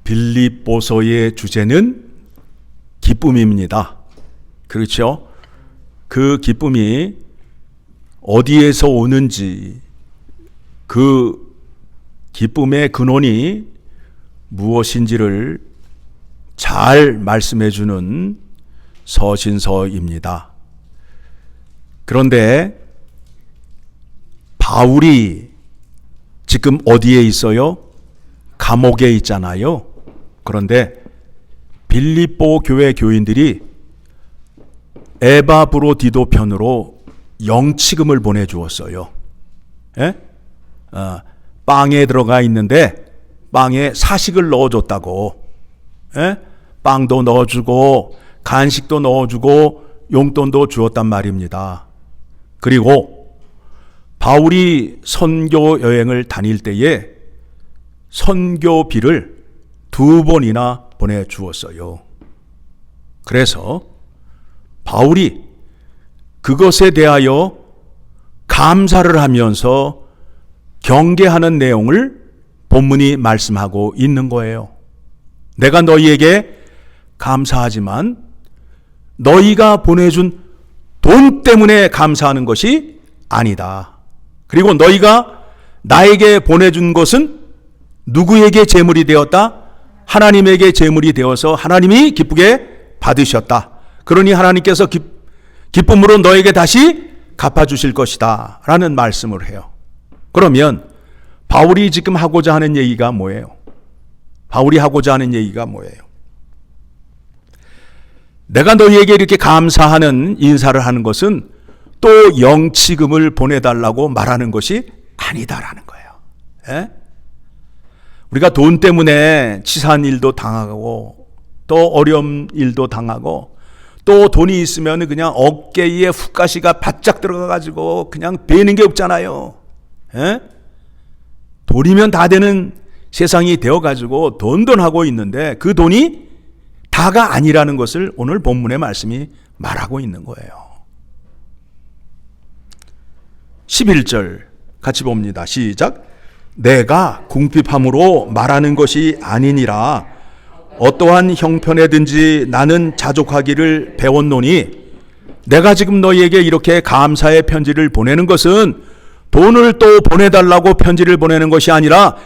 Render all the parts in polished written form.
빌립보서의 주제는 기쁨입니다. 그렇죠? 그 기쁨이 어디에서 오는지, 그 기쁨의 근원이 무엇인지를 잘 말씀해 주는 서신서입니다. 그런데 바울이 지금 어디에 있어요? 감옥에 있잖아요. 그런데 빌립보 교회 교인들이 에바브로디도 편으로 영치금을 보내주었어요. 예? 빵에 들어가 있는데 빵에 사식을 넣어줬다고. 예? 빵도 넣어주고 간식도 넣어주고 용돈도 주었단 말입니다. 그리고 바울이 선교 여행을 다닐 때에 선교비를 2번이나 보내주었어요. 그래서 바울이 그것에 대하여 감사를 하면서 경계하는 내용을 본문이 말씀하고 있는 거예요. 내가 너희에게 감사하지만 너희가 보내준 돈 때문에 감사하는 것이 아니다. 그리고 너희가 나에게 보내준 것은 누구에게 제물이 되었다? 하나님에게 제물이 되어서 하나님이 기쁘게 받으셨다. 그러니 하나님께서 기쁨으로 너에게 다시 갚아주실 것이다 라는 말씀을 해요. 그러면 바울이 지금 하고자 하는 얘기가 뭐예요? 바울이 하고자 하는 얘기가 뭐예요? 내가 너희에게 이렇게 감사하는 인사를 하는 것은 또 영치금을 보내달라고 말하는 것이 아니다라는 거예요. 예? 우리가 돈 때문에 치사한 일도 당하고 또 어려운 일도 당하고 또 돈이 있으면 그냥 어깨에 훅가시가 바짝 들어가가지고 그냥 베는 게 없잖아요. 예? 돈이면 다 되는 세상이 되어가지고 돈하고 있는데 그 돈이 다가 아니라는 것을 오늘 본문의 말씀이 말하고 있는 거예요. 11절 같이 봅니다. 시작. 내가 궁핍함으로 말하는 것이 아니니라. 어떠한 형편에든지 나는 자족하기를 배웠노니 내가 지금 너희에게 이렇게 감사의 편지를 보내는 것은 돈을 또 보내달라고 편지를 보내는 것이 아니라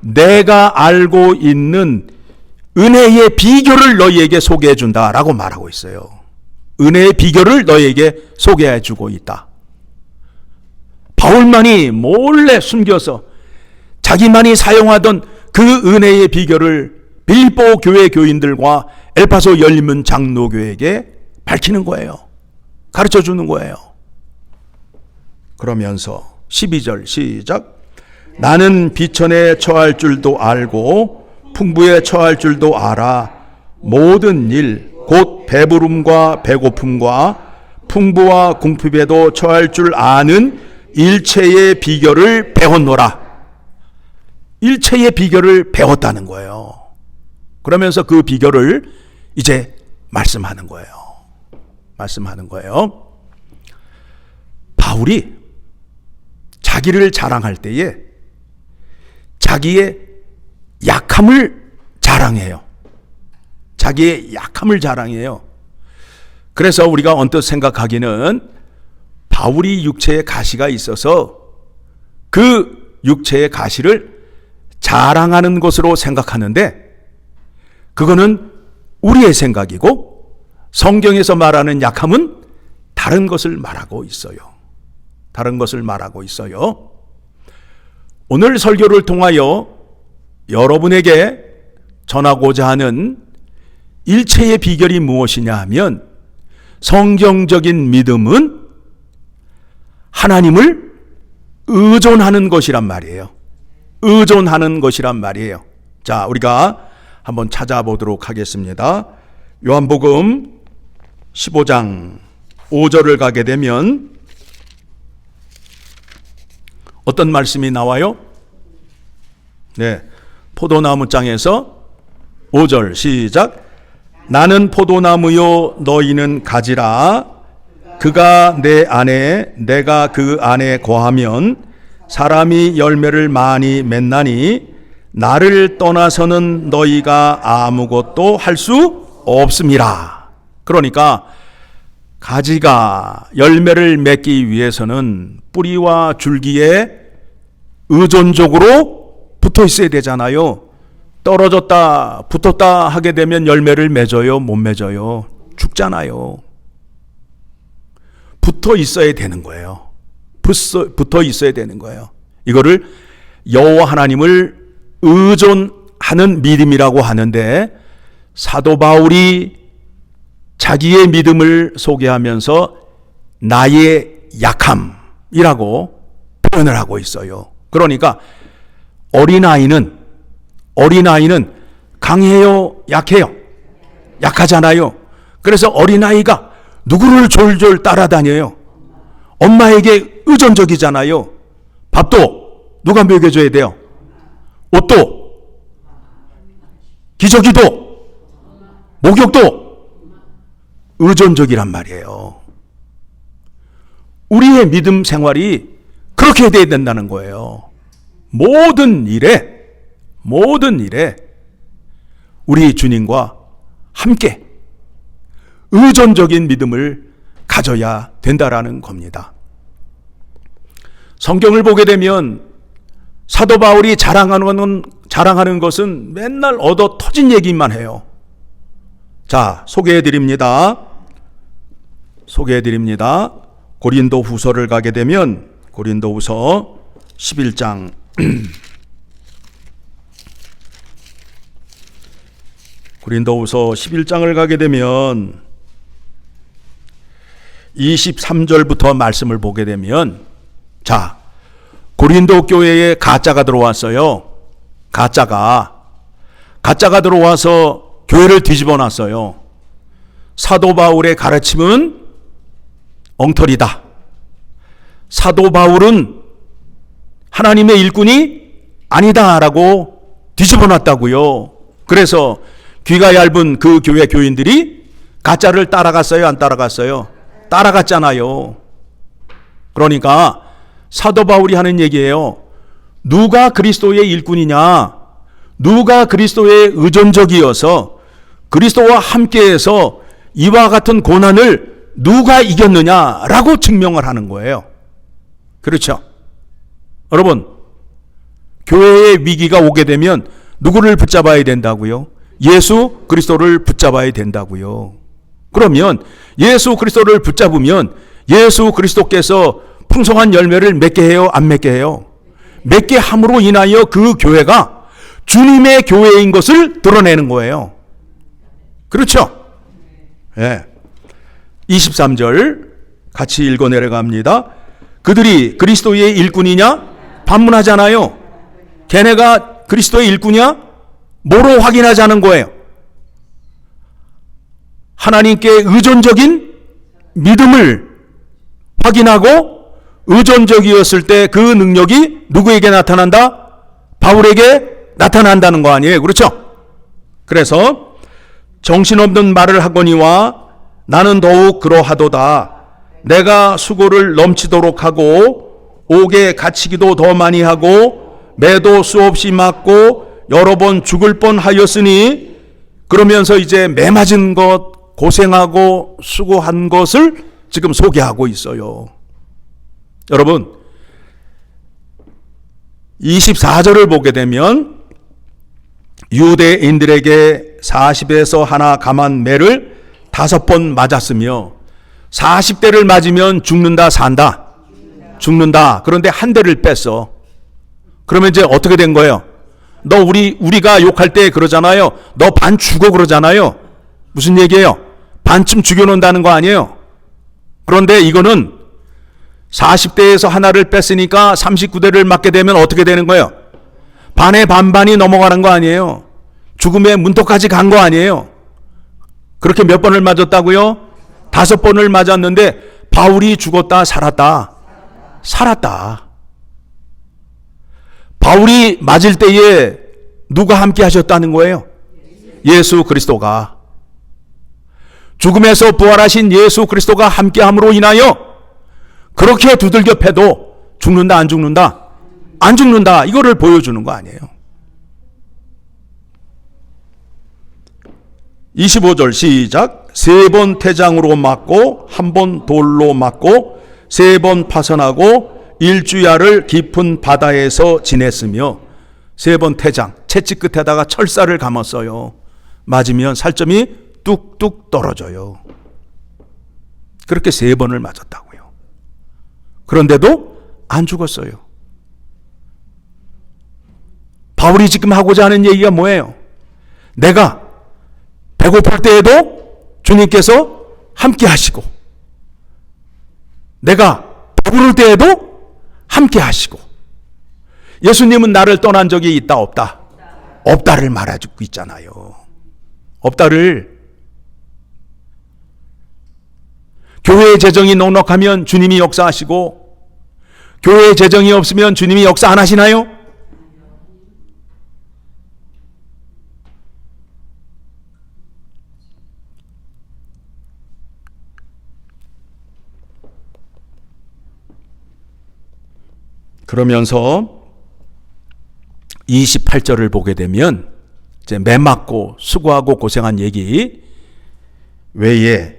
내가 알고 있는 은혜의 비결을 너희에게 소개해 준다라고 말하고 있어요. 은혜의 비결을 너희에게 소개해 주고 있다. 바울만이 몰래 숨겨서 자기만이 사용하던 그 은혜의 비결을 빌립보 교회 교인들과 엘파소 열린문 장로교회에게 밝히는 거예요. 가르쳐 주는 거예요. 그러면서 12절 시작. 나는 비천에 처할 줄도 알고 풍부에 처할 줄도 알아. 모든 일 곧 배부름과 배고픔과 풍부와 궁핍에도 처할 줄 아는 일체의 비결을 배웠노라. 일체의 비결을 배웠다는 거예요. 그러면서 그 비결을 이제 말씀하는 거예요. 말씀하는 거예요. 바울이 자기를 자랑할 때에 자기의 약함을 자랑해요. 자기의 약함을 자랑해요. 그래서 우리가 언뜻 생각하기는 바울이 육체에 가시가 있어서 그 육체의 가시를 자랑하는 것으로 생각하는데 그거는 우리의 생각이고 성경에서 말하는 약함은 다른 것을 말하고 있어요. 다른 것을 말하고 있어요. 오늘 설교를 통하여 여러분에게 전하고자 하는 일체의 비결이 무엇이냐 하면 성경적인 믿음은 하나님을 의존하는 것이란 말이에요. 의존하는 것이란 말이에요. 자, 우리가 한번 찾아보도록 하겠습니다. 요한복음 15장 5절을 가게 되면 어떤 말씀이 나와요? 네, 포도나무 장에서 5절 시작. 나는 포도나무요 너희는 가지라. 그가 내 안에 내가 그 안에 거하면 사람이 열매를 많이 맺나니 나를 떠나서는 너희가 아무것도 할 수 없음이라. 그러니까 가지가 열매를 맺기 위해서는 뿌리와 줄기에 의존적으로 붙어 있어야 되잖아요. 떨어졌다 붙었다 하게 되면 열매를 맺어요? 못 맺어요? 죽잖아요. 붙어 있어야 되는 거예요. 붙어 있어야 되는 거예요. 이거를 여호와 하나님을 의존하는 믿음이라고 하는데, 사도 바울이 자기의 믿음을 소개하면서 나의 약함이라고 표현을 하고 있어요. 그러니까 어린아이는 강해요? 약해요? 약하잖아요. 그래서 어린아이가 누구를 졸졸 따라다녀요? 엄마에게 의존적이잖아요. 밥도 누가 먹여줘야 돼요? 옷도, 기저귀도, 목욕도 의존적이란 말이에요. 우리의 믿음 생활이 그렇게 돼야 된다는 거예요. 모든 일에 우리 주님과 함께 의존적인 믿음을 가져야 된다라는 겁니다. 성경을 보게 되면 사도 바울이 자랑하는 것은 맨날 얻어 터진 얘기만 해요. 자, 소개해 드립니다. 고린도 후서를 가게 되면 고린도 후서 11장 고린도후서 11장을 가게 되면 23절부터 말씀을 보게 되면, 자, 고린도 교회에 가짜가 들어왔어요. 가짜가 들어와서 교회를 뒤집어 놨어요. 사도 바울의 가르침은 엉터리다. 사도 바울은 하나님의 일꾼이 아니다라고 뒤집어 놨다고요. 그래서 귀가 얇은 그 교회 교인들이 가짜를 따라갔어요? 안 따라갔어요? 따라갔잖아요. 그러니까 사도 바울이 하는 얘기예요. 누가 그리스도의 일꾼이냐? 누가 그리스도의 의존적이어서 그리스도와 함께해서 이와 같은 고난을 누가 이겼느냐라고 증명을 하는 거예요. 그렇죠? 여러분, 교회의 위기가 오게 되면 누구를 붙잡아야 된다고요? 예수 그리스도를 붙잡아야 된다고요. 그러면 예수 그리스도를 붙잡으면 예수 그리스도께서 풍성한 열매를 맺게 해요? 안 맺게 해요? 맺게 함으로 인하여 그 교회가 주님의 교회인 것을 드러내는 거예요. 그렇죠? 네. 23절 같이 읽어 내려갑니다. 그들이 그리스도의 일꾼이냐? 반문하잖아요. 걔네가 그리스도의 일꾼이야? 뭐로 확인하자는 거예요? 하나님께 의존적인 믿음을 확인하고, 의존적이었을 때 그 능력이 누구에게 나타난다? 바울에게 나타난다는 거 아니에요? 그렇죠? 그래서 정신없는 말을 하거니와 나는 더욱 그러하도다. 내가 수고를 넘치도록 하고 옥에 갇히기도 더 많이 하고 매도 수없이 맞고 여러 번 죽을 뻔하였으니, 그러면서 이제 매 맞은 것, 고생하고 수고한 것을 지금 소개하고 있어요. 여러분, 24절을 보게 되면 유대인들에게 40에서 하나 감한 매를 5번 맞았으며 40대를 맞으면 죽는다, 산다? 죽는다. 그런데 한 대를 뺐어. 그러면 이제 어떻게 된 거예요? 너 우리가 욕할 때 그러잖아요. 너 반 죽어 그러잖아요. 무슨 얘기예요? 반쯤 죽여놓는다는 거 아니에요? 그런데 이거는 40대에서 하나를 뺐으니까 39대를 맞게 되면 어떻게 되는 거예요? 반의 반반이 넘어가는 거 아니에요? 죽음의 문턱까지 간 거 아니에요? 그렇게 몇 번을 맞았다고요? 5번을 맞았는데 바울이 죽었다, 살았다? 살았다. 바울이 맞을 때에 누가 함께 하셨다는 거예요? 예수 그리스도가. 죽음에서 부활하신 예수 그리스도가 함께함으로 인하여 그렇게 두들겨 패도 죽는다, 안 죽는다? 안 죽는다. 이거를 보여주는 거 아니에요? 25절 시작. 3번 태장으로 맞고 1번 돌로 맞고 3번 파선하고 일주야를 깊은 바다에서 지냈으며 3번 태장, 채찍 끝에다가 철사를 감았어요. 맞으면 살점이 뚝뚝 떨어져요. 그렇게 3번을 맞았다고요. 그런데도 안 죽었어요. 바울이 지금 하고자 하는 얘기가 뭐예요? 내가 배고플 때에도 주님께서 함께 하시고, 내가 배부를 때에도 함께 하시고, 예수님은 나를 떠난 적이 있다 없다? 없다를 말해주고 있잖아요. 없다를. 교회의 재정이 넉넉하면 주님이 역사하시고, 교회의 재정이 없으면 주님이 역사 안 하시나요? 그러면서 28절을 보게 되면 이제 매 맞고 수고하고 고생한 얘기 외에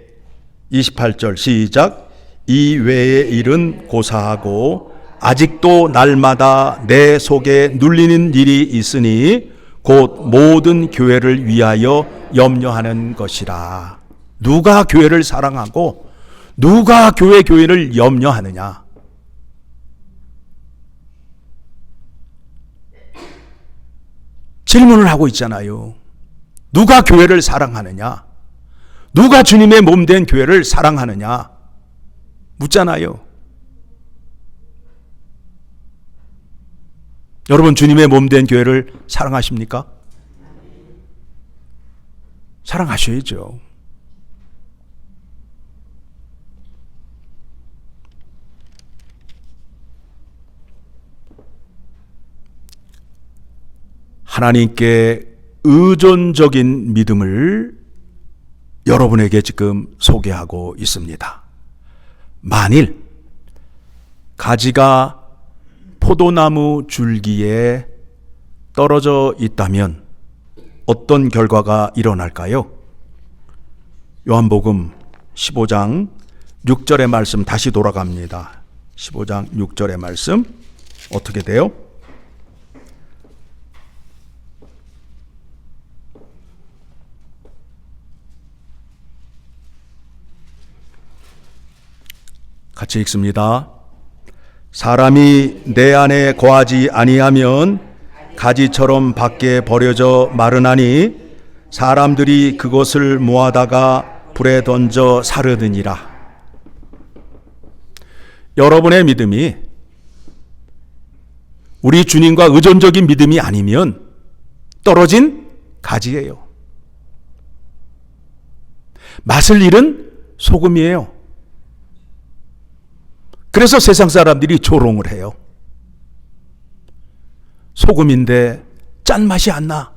28절 시작. 이 외의 일은 고사하고 아직도 날마다 내 속에 눌리는 일이 있으니 곧 모든 교회를 위하여 염려하는 것이라. 누가 교회를 사랑하고 누가 교회를 염려하느냐? 질문을 하고 있잖아요. 누가 교회를 사랑하느냐? 누가 주님의 몸된 교회를 사랑하느냐? 묻잖아요. 여러분, 주님의 몸된 교회를 사랑하십니까? 사랑하셔야죠. 하나님께 의존적인 믿음을 여러분에게 지금 소개하고 있습니다. 만일 가지가 포도나무 줄기에 떨어져 있다면 어떤 결과가 일어날까요? 요한복음 15장 6절의 말씀 다시 돌아갑니다. 15장 6절의 말씀 어떻게 돼요? 같이 읽습니다. 사람이 내 안에 거하지 아니하면 가지처럼 밖에 버려져 마르나니 사람들이 그것을 모아다가 불에 던져 사르느니라. 여러분의 믿음이 우리 주님과 의존적인 믿음이 아니면 떨어진 가지예요. 맛을 잃은 소금이에요. 그래서 세상 사람들이 조롱을 해요. 소금인데 짠맛이 안 나.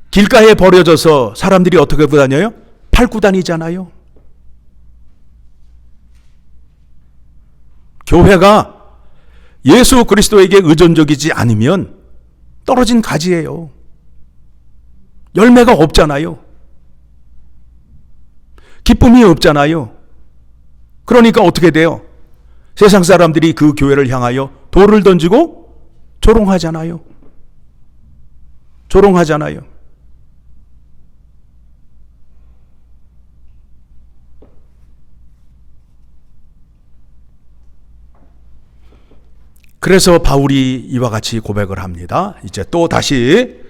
길가에 버려져서 사람들이 어떻게 다녀요? 밟고 다니잖아요. 교회가 예수 그리스도에게 의존적이지 않으면 떨어진 가지예요. 열매가 없잖아요. 기쁨이 없잖아요. 그러니까 어떻게 돼요? 세상 사람들이 그 교회를 향하여 돌을 던지고 조롱하잖아요. 조롱하잖아요. 그래서 바울이 이와 같이 고백을 합니다. 이제 또 다시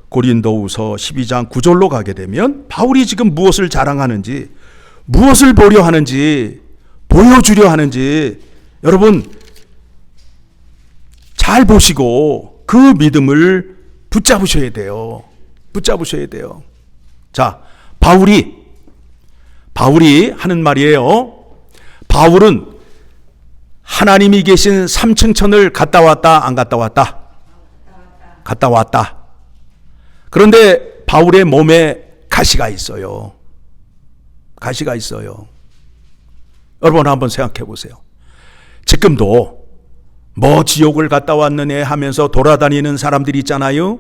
고린도후서 12장 9절로 가게 되면 바울이 지금 무엇을 자랑하는지, 무엇을 보려 하는지, 보여주려 하는지 여러분 잘 보시고 그 믿음을 붙잡으셔야 돼요. 붙잡으셔야 돼요. 자, 바울이 하는 말이에요. 바울은 하나님이 계신 3층 천을 갔다 왔다 안 갔다 왔다? 갔다 왔다. 그런데 바울의 몸에 가시가 있어요. 가시가 있어요. 여러분 한번 생각해 보세요. 지금도 뭐 지옥을 갔다 왔느냐 하면서 돌아다니는 사람들이 있잖아요.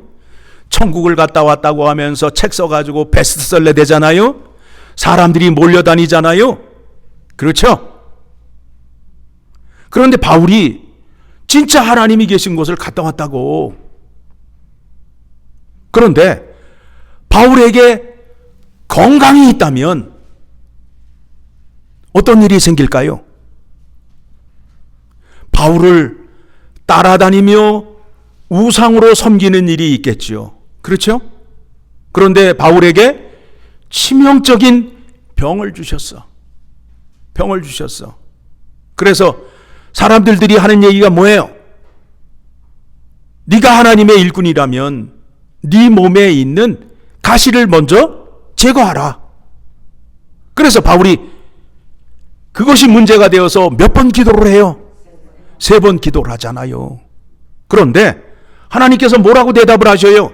천국을 갔다 왔다고 하면서 책 써가지고 베스트셀러 되잖아요. 사람들이 몰려다니잖아요. 그렇죠? 그런데 바울이 진짜 하나님이 계신 곳을 갔다 왔다고. 그런데 바울에게 건강이 있다면 어떤 일이 생길까요? 바울을 따라다니며 우상으로 섬기는 일이 있겠죠. 그렇죠? 그런데 바울에게 치명적인 병을 주셨어. 병을 주셨어. 그래서 사람들이 하는 얘기가 뭐예요? 네가 하나님의 일꾼이라면 네 몸에 있는 가시를 먼저 제거하라. 그래서 바울이 그것이 문제가 되어서 몇 번 기도를 해요? 3번 기도를 하잖아요. 그런데 하나님께서 뭐라고 대답을 하셔요?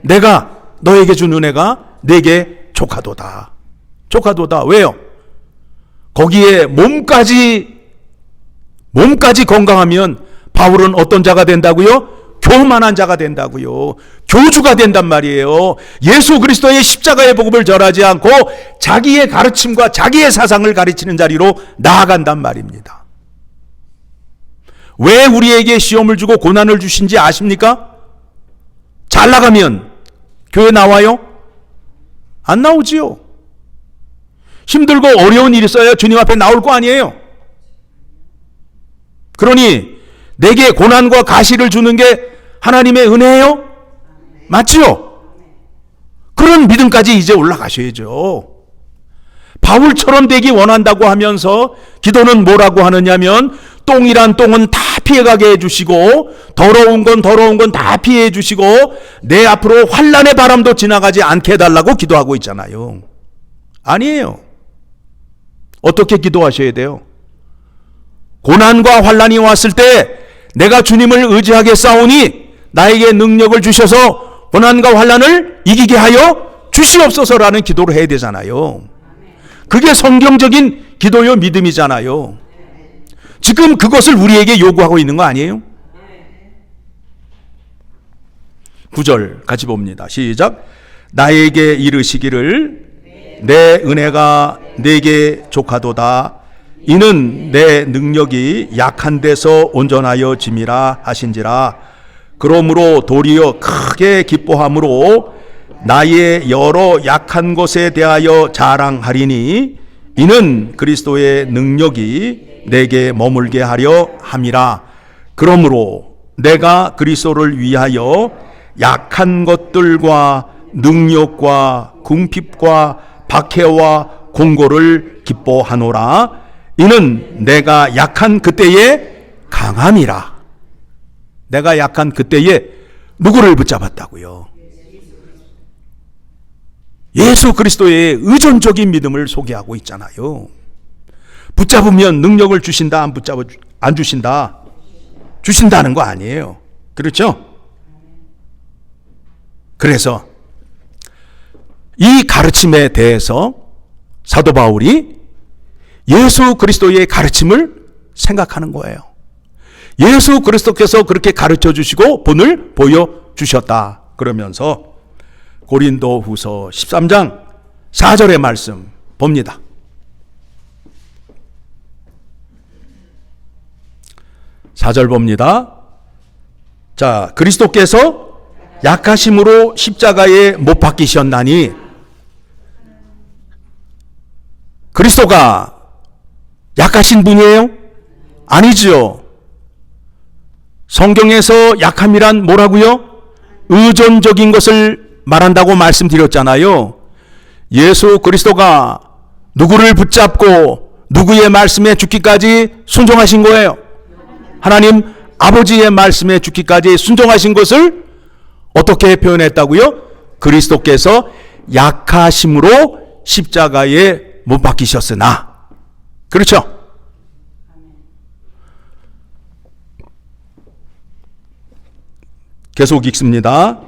내가 너에게 준 은혜가 내게 족하도다. 족하도다. 왜요? 거기에 몸까지 건강하면 바울은 어떤 자가 된다고요? 교만한 자가 된다고요. 교주가 된단 말이에요. 예수 그리스도의 십자가의 복음을 전하지 않고 자기의 가르침과 자기의 사상을 가르치는 자리로 나아간단 말입니다. 왜 우리에게 시험을 주고 고난을 주신지 아십니까? 잘 나가면 교회 나와요? 안 나오지요. 힘들고 어려운 일이 있어야 주님 앞에 나올 거 아니에요. 그러니 내게 고난과 가시를 주는 게 하나님의 은혜예요? 맞지요? 그런 믿음까지 이제 올라가셔야죠. 바울처럼 되기 원한다고 하면서 기도는 뭐라고 하느냐면 똥이란 똥은 다 피해가게 해주시고 더러운 건 다 피해 주시고 내 앞으로 환난의 바람도 지나가지 않게 해달라고 기도하고 있잖아요. 아니에요. 어떻게 기도하셔야 돼요? 고난과 환난이 왔을 때 내가 주님을 의지하겠사오니 나에게 능력을 주셔서 고난과 환난을 이기게 하여 주시옵소서라는 기도를 해야 되잖아요. 그게 성경적인 기도요 믿음이잖아요. 지금 그것을 우리에게 요구하고 있는 거 아니에요? 9절 같이 봅니다. 시작. 나에게 이르시기를 내 은혜가 내게 족하도다. 이는 내 능력이 약한 데서 온전하여 짐이라 하신지라. 그러므로 도리어 크게 기뻐함으로 나의 여러 약한 것에 대하여 자랑하리니 이는 그리스도의 능력이 내게 머물게 하려 함이라. 그러므로 내가 그리스도를 위하여 약한 것들과 능력과 궁핍과 박해와 공고를 기뻐하노라. 이는 내가 약한 그때에 강함이라. 내가 약한 그때에 누구를 붙잡았다고요? 예수 그리스도의 의존적인 믿음을 소개하고 있잖아요. 붙잡으면 능력을 주신다, 안 주신다? 주신다는 거 아니에요. 그렇죠? 그래서 이 가르침에 대해서 사도 바울이 예수 그리스도의 가르침을 생각하는 거예요. 예수 그리스도께서 그렇게 가르쳐 주시고 본을 보여주셨다. 그러면서 고린도 후서 13장 4절의 말씀 봅니다. 4절 봅니다. 자, 그리스도께서 약하심으로 십자가에 못 박히셨나니. 그리스도가 약하신 분이에요? 아니죠. 성경에서 약함이란 뭐라고요? 의존적인 것을 말한다고 말씀드렸잖아요. 예수 그리스도가 누구를 붙잡고 누구의 말씀에 죽기까지 순종하신 거예요. 하나님 아버지의 말씀에 죽기까지 순종하신 것을 어떻게 표현했다고요? 그리스도께서 약하심으로 십자가에 못 박히셨으나. 그렇죠? 계속 읽습니다.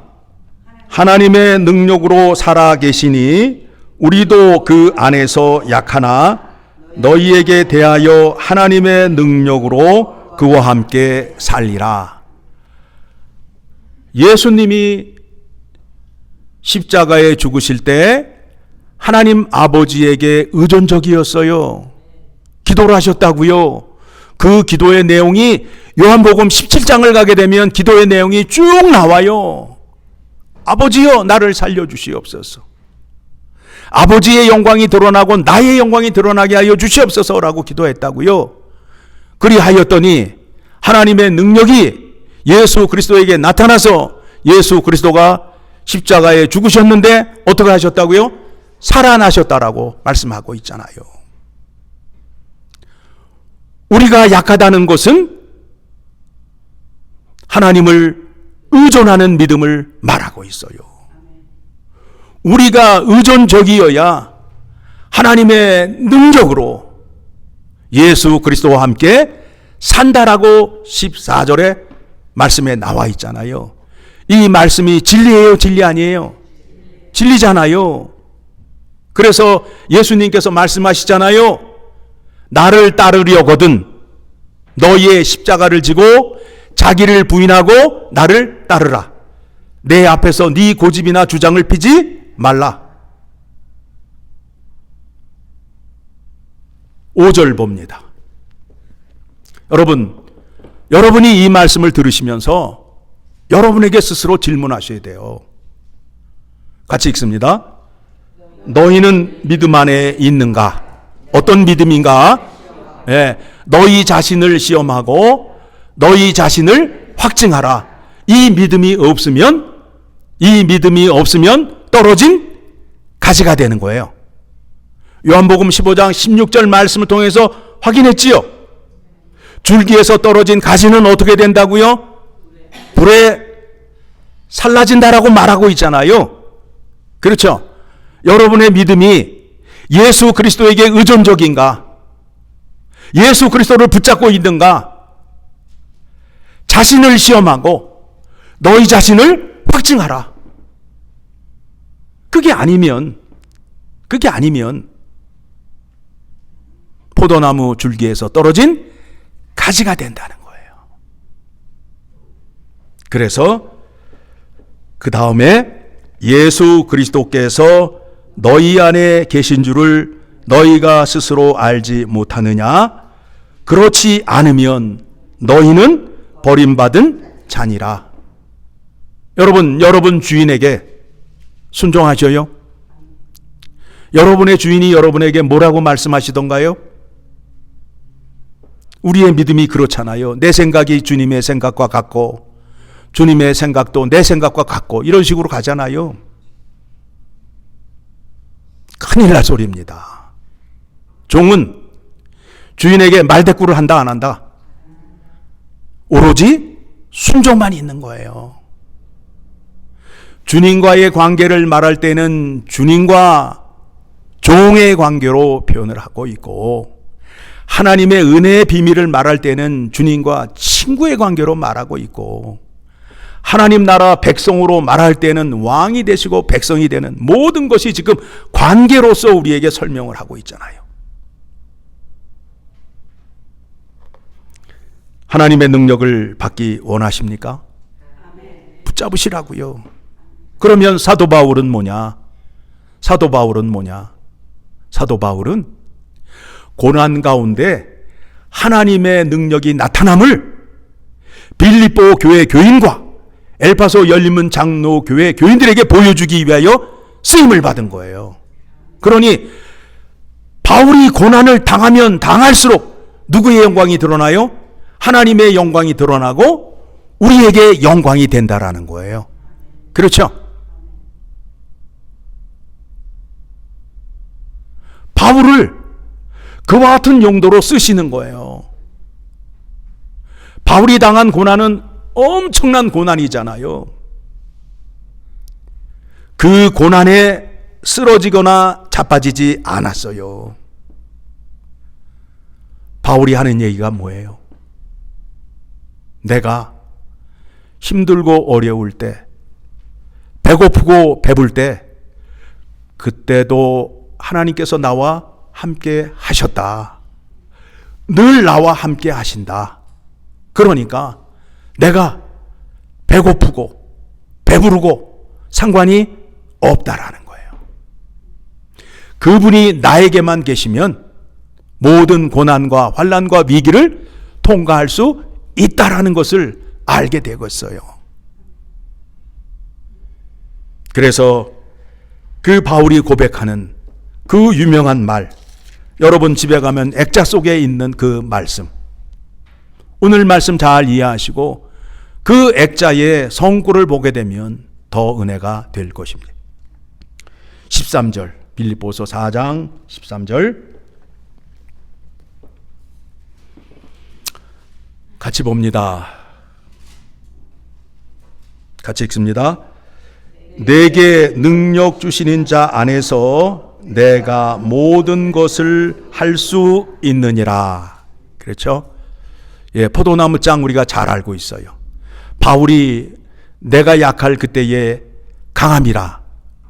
하나님의 능력으로 살아 계시니 우리도 그 안에서 약하나 너희에게 대하여 하나님의 능력으로 그와 함께 살리라. 예수님이 십자가에 죽으실 때 하나님 아버지에게 의존적이었어요. 기도를 하셨다고요. 그 기도의 내용이 요한복음 17장을 가게 되면 기도의 내용이 쭉 나와요. 아버지여 나를 살려주시옵소서. 아버지의 영광이 드러나고 나의 영광이 드러나게 하여 주시옵소서라고 기도했다고요. 그리하였더니 하나님의 능력이 예수 그리스도에게 나타나서 예수 그리스도가 십자가에 죽으셨는데 어떻게 하셨다고요? 살아나셨다라고 말씀하고 있잖아요. 우리가 약하다는 것은 하나님을 의존하는 믿음을 말하고 있어요. 우리가 의존적이어야 하나님의 능력으로 예수 그리스도와 함께 산다라고 14절에 말씀에 나와 있잖아요. 이 말씀이 진리예요, 진리 아니에요? 진리잖아요. 그래서 예수님께서 말씀하시잖아요. 나를 따르려거든 너희의 십자가를 지고 자기를 부인하고 나를 따르라. 내 앞에서 네 고집이나 주장을 피지 말라. 5절 봅니다. 여러분이 이 말씀을 들으시면서 여러분에게 스스로 질문하셔야 돼요. 같이 읽습니다. 너희는 믿음 안에 있는가? 어떤 믿음인가? 너희 자신을 시험하고 너희 자신을 확증하라. 이 믿음이 없으면 떨어진 가지가 되는 거예요. 요한복음 15장 16절 말씀을 통해서 확인했지요. 줄기에서 떨어진 가지는 어떻게 된다고요? 불에 살라진다라고 말하고 있잖아요. 그렇죠? 여러분의 믿음이 예수 그리스도에게 의존적인가? 예수 그리스도를 붙잡고 있는가? 자신을 시험하고 너희 자신을 확증하라. 그게 아니면 포도나무 줄기에서 떨어진 가지가 된다는 거예요. 그래서 그 다음에 예수 그리스도께서 너희 안에 계신 줄을 너희가 스스로 알지 못하느냐? 그렇지 않으면 너희는 버림받은 자니라. 여러분 주인에게 순종하셔요? 여러분의 주인이 여러분에게 뭐라고 말씀하시던가요? 우리의 믿음이 그렇잖아요. 내 생각이 주님의 생각과 같고 주님의 생각도 내 생각과 같고 이런 식으로 가잖아요. 큰일 날 소리입니다. 종은 주인에게 말대꾸를 한다 안 한다? 오로지 순종만 있는 거예요. 주님과의 관계를 말할 때는 주님과 종의 관계로 표현을 하고 있고 하나님의 은혜의 비밀을 말할 때는 주님과 친구의 관계로 말하고 있고 하나님 나라 백성으로 말할 때는 왕이 되시고 백성이 되는 모든 것이 지금 관계로서 우리에게 설명을 하고 있잖아요. 하나님의 능력을 받기 원하십니까? 붙잡으시라고요. 그러면 사도 바울은 뭐냐? 사도 바울은 고난 가운데 하나님의 능력이 나타남을 빌립보 교회 교인과 엘파소 열린문 장로 교회 교인들에게 보여주기 위하여 쓰임을 받은 거예요. 그러니 바울이 고난을 당하면 당할수록 누구의 영광이 드러나요? 하나님의 영광이 드러나고 우리에게 영광이 된다라는 거예요. 그렇죠? 바울을 그와 같은 용도로 쓰시는 거예요. 바울이 당한 고난은 엄청난 고난이잖아요. 그 고난에 쓰러지거나 자빠지지 않았어요. 바울이 하는 얘기가 뭐예요? 내가 힘들고 어려울 때, 배고프고 배불 때, 그때도 하나님께서 나와 함께 하셨다. 늘 나와 함께 하신다. 그러니까 내가 배고프고 배부르고 상관이 없다라는 거예요. 그분이 나에게만 계시면 모든 고난과 환난과 위기를 통과할 수 있다라는 것을 알게 되겠어요. 그래서 그 바울이 고백하는 그 유명한 말, 여러분 집에 가면 액자 속에 있는 그 말씀, 오늘 말씀 잘 이해하시고 그 액자의 성구를 보게 되면 더 은혜가 될 것입니다. 13절, 빌립보서 4장 13절 같이 봅니다. 같이 읽습니다. 내게 능력 주시는 자 안에서 내가 모든 것을 할 수 있느니라. 그렇죠? 예, 포도나무 짱 우리가 잘 알고 있어요. 바울이 내가 약할 그때의 강함이라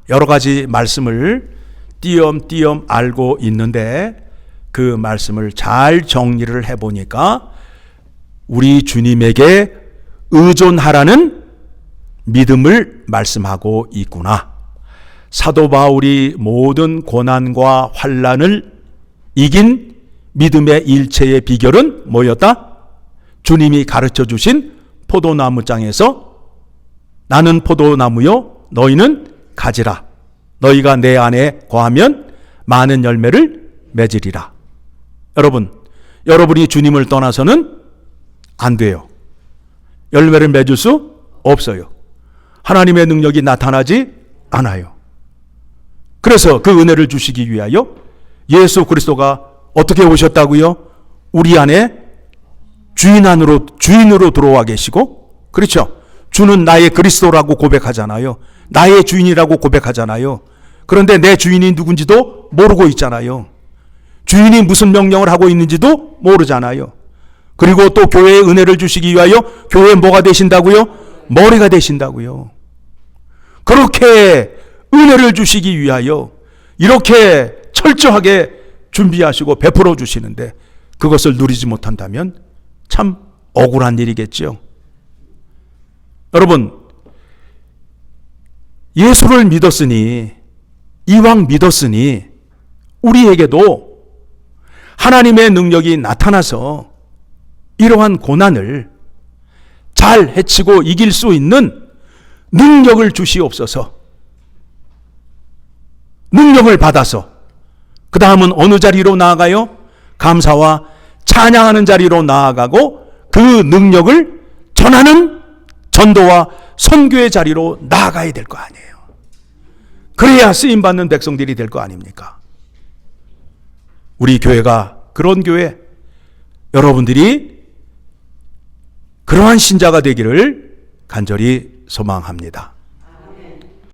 여러 가지 말씀을 띄엄띄엄 알고 있는데 그 말씀을 잘 정리를 해보니까 우리 주님에게 의존하라는 믿음을 말씀하고 있구나. 사도 바울이 모든 고난과 환난을 이긴 믿음의 일체의 비결은 뭐였다? 주님이 가르쳐 주신 포도나무 장에서 나는 포도나무요 너희는 가지라. 너희가 내 안에 거하면 많은 열매를 맺으리라. 여러분이 주님을 떠나서는 안 돼요. 열매를 맺을 수 없어요. 하나님의 능력이 나타나지 않아요. 그래서 그 은혜를 주시기 위하여 예수 그리스도가 어떻게 오셨다고요? 우리 안에 주인으로 들어와 계시고, 그렇죠? 주는 나의 그리스도라고 고백하잖아요. 나의 주인이라고 고백하잖아요. 그런데 내 주인이 누군지도 모르고 있잖아요. 주인이 무슨 명령을 하고 있는지도 모르잖아요. 그리고 또 교회에 은혜를 주시기 위하여 교회에 뭐가 되신다고요? 머리가 되신다고요. 그렇게 은혜를 주시기 위하여 이렇게 철저하게 준비하시고 베풀어 주시는데 그것을 누리지 못한다면 참 억울한 일이겠죠. 여러분, 예수를 믿었으니, 이왕 믿었으니 우리에게도 하나님의 능력이 나타나서 이러한 고난을 잘 헤치고 이길 수 있는 능력을 주시옵소서. 능력을 받아서 그 다음은 어느 자리로 나아가요? 감사와 찬양하는 자리로 나아가고 그 능력을 전하는 전도와 선교의 자리로 나아가야 될 거 아니에요. 그래야 쓰임받는 백성들이 될 거 아닙니까? 우리 교회가 그런 교회, 여러분들이 그러한 신자가 되기를 간절히 소망합니다.